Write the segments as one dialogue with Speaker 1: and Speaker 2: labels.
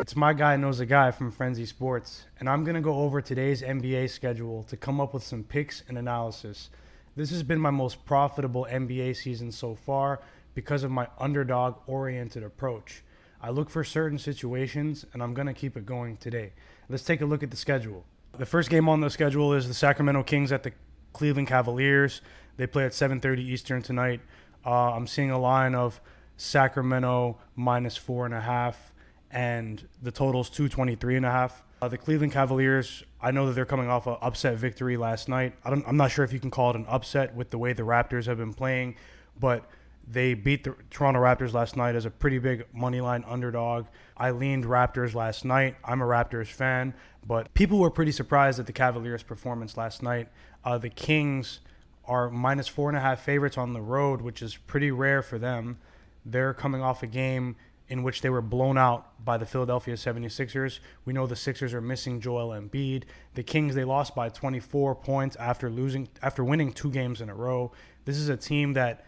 Speaker 1: It's Myguyknowsaguy from Frenzy Sports, and I'm going to go over today's NBA schedule to come up with some picks and analysis. This has been my most profitable NBA season so far because of my underdog-oriented approach. I look for certain situations, and I'm going to keep it going today. Let's take a look at the schedule. The first game on the schedule is the Sacramento Kings at the Cleveland Cavaliers. They play at 7:30 Eastern tonight. I'm seeing a line of Sacramento minus 4.5, and the total's 223.5. The Cleveland Cavaliers, I know that they're coming off an upset victory last night. I'm not sure if you can call it an upset with the way the Raptors have been playing, but they beat the Toronto Raptors last night as a pretty big moneyline underdog. I leaned Raptors last night. I'm a Raptors fan, but people were pretty surprised at the Cavaliers' performance last night. The Kings are minus 4.5 favorites on the road, which is pretty rare for them. They're coming off a game in which they were blown out by the Philadelphia 76ers. We know the Sixers are missing Joel Embiid. The Kings, they lost by 24 points after winning 2 games in a row. This is a team that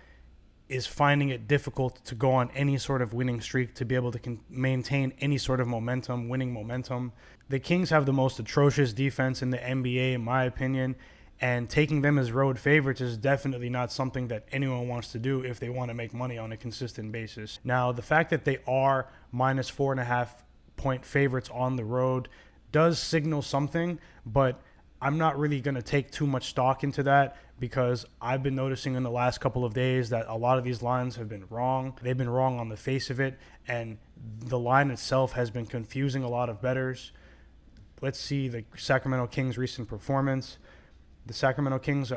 Speaker 1: is finding it difficult to go on any sort of winning streak, to be able to maintain any sort of winning momentum. The Kings have the most atrocious defense in the NBA, in my opinion, and taking them as road favorites is definitely not something that anyone wants to do if they want to make money on a consistent basis. Now, the fact that they are minus 4.5 point favorites on the road does signal something, but I'm not really going to take too much stock into that because I've been noticing in the last couple of days that a lot of these lines have been wrong. They've been wrong on the face of it, and the line itself has been confusing a lot of bettors. Let's see the Sacramento Kings' recent performance. The Sacramento Kings,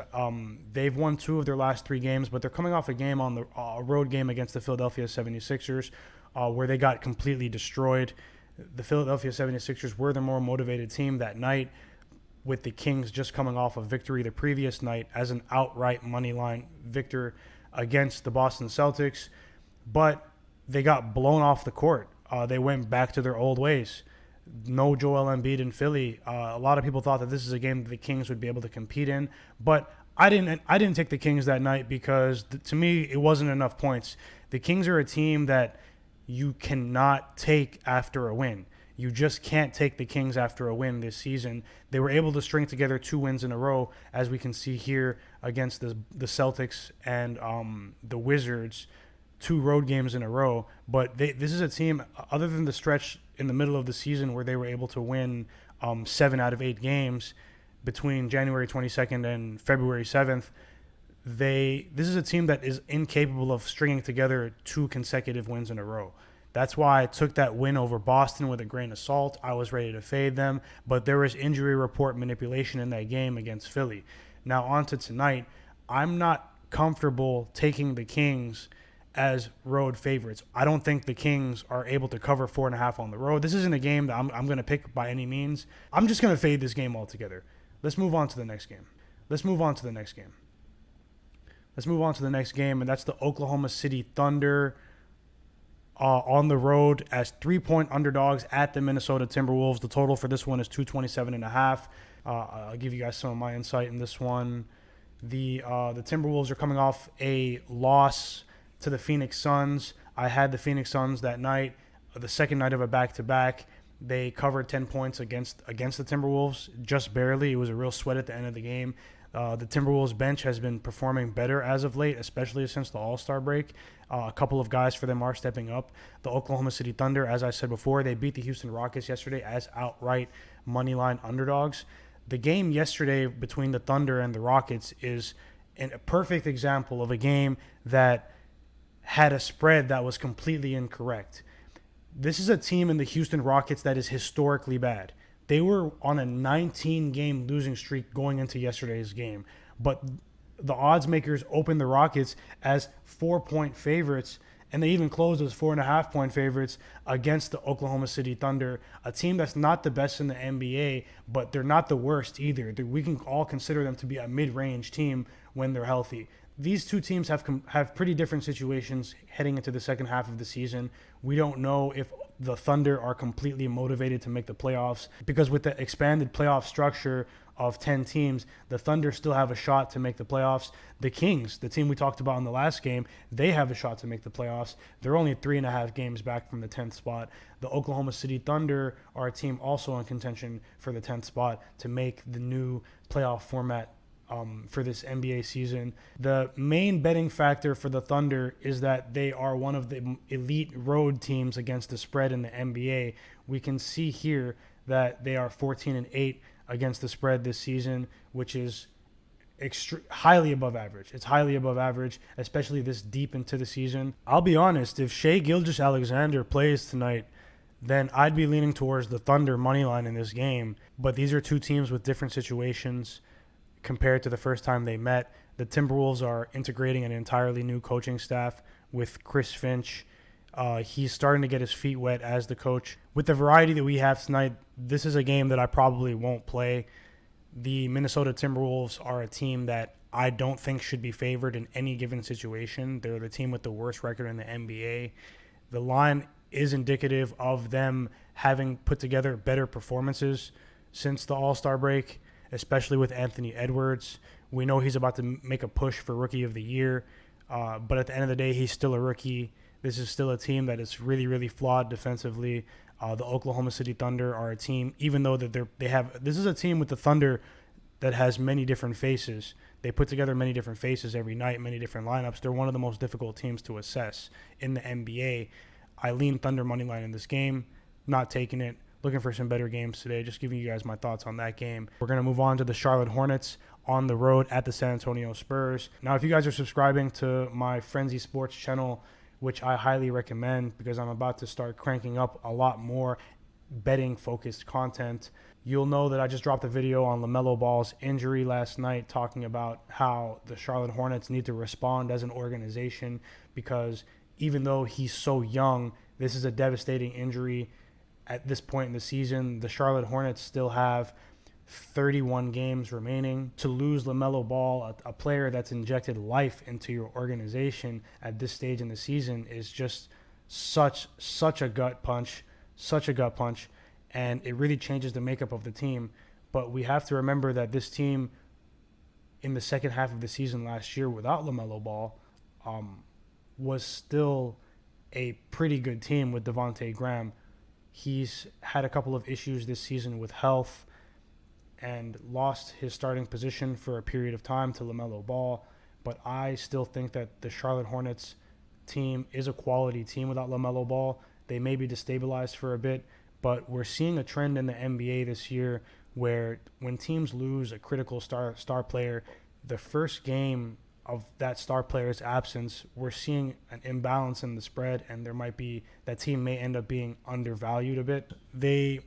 Speaker 1: they've won 2 of their last 3 games, but they're coming off a game on the road game against the Philadelphia 76ers where they got completely destroyed. The Philadelphia 76ers were the more motivated team that night, with the Kings just coming off a victory the previous night as an outright moneyline victor against the Boston Celtics. But they got blown off the court. They went back to their old ways. No Joel Embiid in Philly. A lot of people thought that this is a game that the Kings would be able to compete in, but I didn't take the Kings that night because to me it wasn't enough points. The Kings are a team that you cannot take after a win. You just can't take the Kings after a win this season. They were able to string together 2 wins in a row, as we can see here against the Celtics and the Wizards. 2 road games in a row, but this is a team, other than the stretch in the middle of the season where they were able to win 7 out of 8 games between January 22nd and February 7th, this is a team that is incapable of stringing together 2 consecutive wins in a row. That's why I took that win over Boston with a grain of salt. I was ready to fade them, but there was injury report manipulation in that game against Philly. Now on to tonight, I'm not comfortable taking the Kings as road favorites. I don't think the Kings are able to cover 4.5 on the road. This isn't a game that I'm going to pick by any means. I'm just going to fade this game altogether. Let's move on to the next game. And that's the Oklahoma City Thunder on the road as 3-point underdogs at the Minnesota Timberwolves. The total for this one is 227.5. I'll give you guys some of my insight in this one. The Timberwolves are coming off a loss to the Phoenix Suns. I had the Phoenix Suns that night, the second night of a back-to-back. They covered 10 points against the Timberwolves, just barely. It was a real sweat at the end of the game. The Timberwolves bench has been performing better as of late, especially since the All-Star break. A couple of guys for them are stepping up. The Oklahoma City Thunder, as I said before, they beat the Houston Rockets yesterday as outright moneyline underdogs. The game yesterday between the Thunder and the Rockets is a perfect example of a game that had a spread that was completely incorrect. This is a team in the Houston Rockets that is historically bad. They were on a 19-game losing streak going into yesterday's game, but the odds makers opened the Rockets as 4-point favorites, and they even closed as 4.5-point favorites against the Oklahoma City Thunder, a team that's not the best in the NBA, but they're not the worst either. We can all consider them to be a mid-range team when they're healthy. these two teams have pretty different situations heading into the second half of the season. We don't know if the Thunder are completely motivated to make the playoffs, because with the expanded playoff structure of 10 teams, the Thunder still have a shot to make the playoffs. The Kings, the team we talked about in the last game, they have a shot to make the playoffs. They're only 3.5 games back from the 10th spot. The Oklahoma City Thunder are a team also in contention for the 10th spot to make the new playoff format for this NBA season. The main betting factor for the Thunder is that they are one of the elite road teams against the spread in the NBA. We can see here that they are 14-8 against the spread this season, which is highly above average. It's highly above average, especially this deep into the season. I'll be honest, if Shai Gilgeous-Alexander plays tonight, then I'd be leaning towards the Thunder money line in this game. But these are two teams with different situations compared to the first time they met. The Timberwolves are integrating an entirely new coaching staff with Chris Finch. He's starting to get his feet wet as the coach. With the variety that we have tonight, this is a game that I probably won't play. The Minnesota Timberwolves are a team that I don't think should be favored in any given situation. They're the team with the worst record in the NBA. The line is indicative of them having put together better performances since the All-Star break, especially with Anthony Edwards. We know he's about to make a push for Rookie of the Year, but at the end of the day, he's still a rookie. This is still a team that is really, really flawed defensively. The Oklahoma City Thunder are a team, even though that this is a team with the Thunder that has many different faces. They put together many different faces every night, many different lineups. They're one of the most difficult teams to assess in the NBA. I lean Thunder money line in this game, not taking it. Looking for some better games today. Just giving you guys my thoughts on that game. We're going to move on to the Charlotte Hornets on the road at the San Antonio Spurs. Now, if you guys are subscribing to my Frenzy Sports channel, which I highly recommend because I'm about to start cranking up a lot more betting-focused content, you'll know that I just dropped a video on LaMelo Ball's injury last night, talking about how the Charlotte Hornets need to respond as an organization, because even though he's so young, this is a devastating injury. At this point in the season, the Charlotte Hornets still have 31 games remaining. To lose LaMelo Ball, a player that's injected life into your organization at this stage in the season, is just such a gut punch, and it really changes the makeup of the team. But we have to remember that this team in the second half of the season last year without LaMelo Ball was still a pretty good team with Devontae Graham. He's had a couple of issues this season with health and lost his starting position for a period of time to LaMelo Ball. But I still think that the Charlotte Hornets team is a quality team without LaMelo Ball. They may be destabilized for a bit, but we're seeing a trend in the NBA this year where when teams lose a critical star player, the first game of that star player's absence, we're seeing an imbalance in the spread, and that team may end up being undervalued a bit. They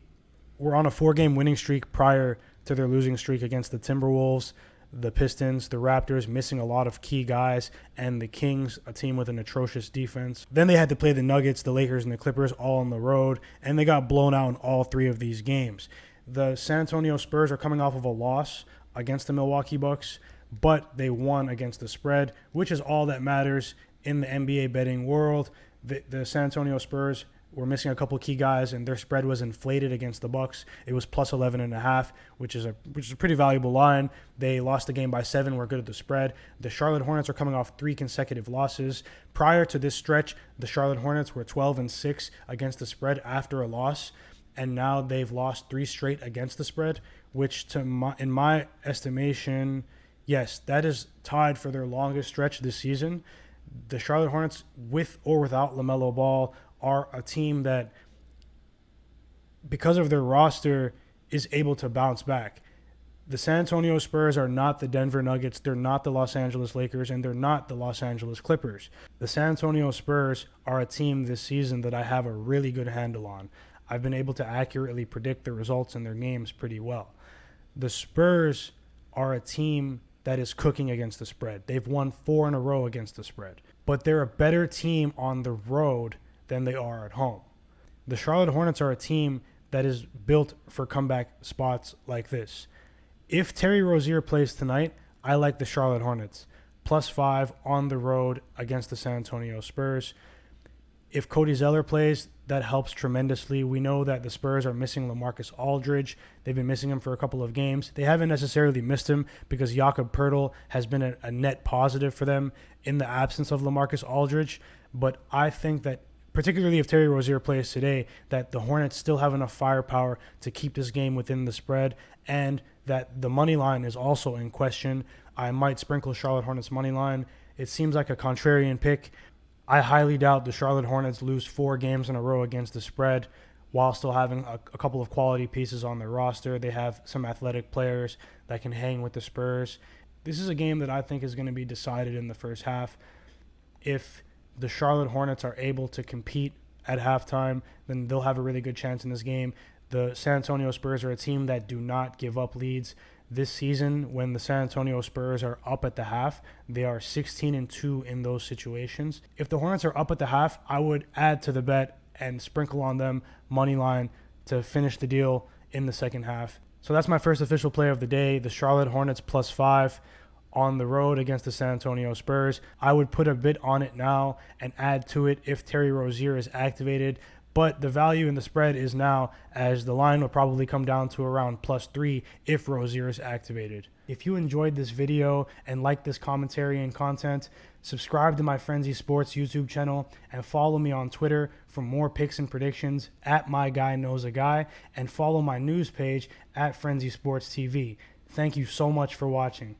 Speaker 1: were on a 4-game winning streak prior to their losing streak against the Timberwolves, the Pistons, the Raptors, missing a lot of key guys, and the Kings, a team with an atrocious defense. Then they had to play the Nuggets, the Lakers, and the Clippers all on the road, and they got blown out in all 3 of these games. The San Antonio Spurs are coming off of a loss against the Milwaukee Bucks, but they won against the spread, which is all that matters in the NBA betting world. The San Antonio Spurs were missing a couple key guys, and their spread was inflated against the Bucks. It was plus 11.5, which is a pretty valuable line. They lost the game by 7. We're good at the spread. The Charlotte Hornets are coming off 3 consecutive losses. Prior to this stretch, the Charlotte Hornets were 12-6 against the spread after a loss, and now they've lost 3 straight against the spread, which in my estimation, yes, that is tied for their longest stretch this season. The Charlotte Hornets, with or without LaMelo Ball, are a team that, because of their roster, is able to bounce back. The San Antonio Spurs are not the Denver Nuggets, they're not the Los Angeles Lakers, and they're not the Los Angeles Clippers. The San Antonio Spurs are a team this season that I have a really good handle on. I've been able to accurately predict the results in their games pretty well. The Spurs are a team that is cooking against the spread. They've won 4 in a row against the spread. But they're a better team on the road than they are at home. The Charlotte Hornets are a team that is built for comeback spots like this. If Terry Rozier plays tonight, I like the Charlotte Hornets. +5 on the road against the San Antonio Spurs. If Cody Zeller plays, that helps tremendously. We know that the Spurs are missing LaMarcus Aldridge. They've been missing him for a couple of games. They haven't necessarily missed him because Jakob Poeltl has been a net positive for them in the absence of LaMarcus Aldridge. But I think that, particularly if Terry Rozier plays today, that the Hornets still have enough firepower to keep this game within the spread, and that the money line is also in question. I might sprinkle Charlotte Hornets money line. It seems like a contrarian pick. I highly doubt the Charlotte Hornets lose 4 games in a row against the spread while still having a couple of quality pieces on their roster. They have some athletic players that can hang with the Spurs. This is a game that I think is going to be decided in the first half. If the Charlotte Hornets are able to compete at halftime, then they'll have a really good chance in this game. The San Antonio Spurs are a team that do not give up leads. This season, when the San Antonio Spurs are up at the half, they are 16-2 in those situations. If the Hornets are up at the half, I would add to the bet and sprinkle on them money line to finish the deal in the second half. So that's my first official play of the day, the Charlotte Hornets +5 on the road against the San Antonio Spurs. I would put a bit on it now and add to it if Terry Rozier is activated. But the value in the spread is now, as the line will probably come down to around +3 if Rozier is activated. If you enjoyed this video and like this commentary and content, subscribe to my Frenzy Sports YouTube channel and follow me on Twitter for more picks and predictions at Myguyknowsaguy, and follow my news page at Frenzy Sports TV. Thank you so much for watching.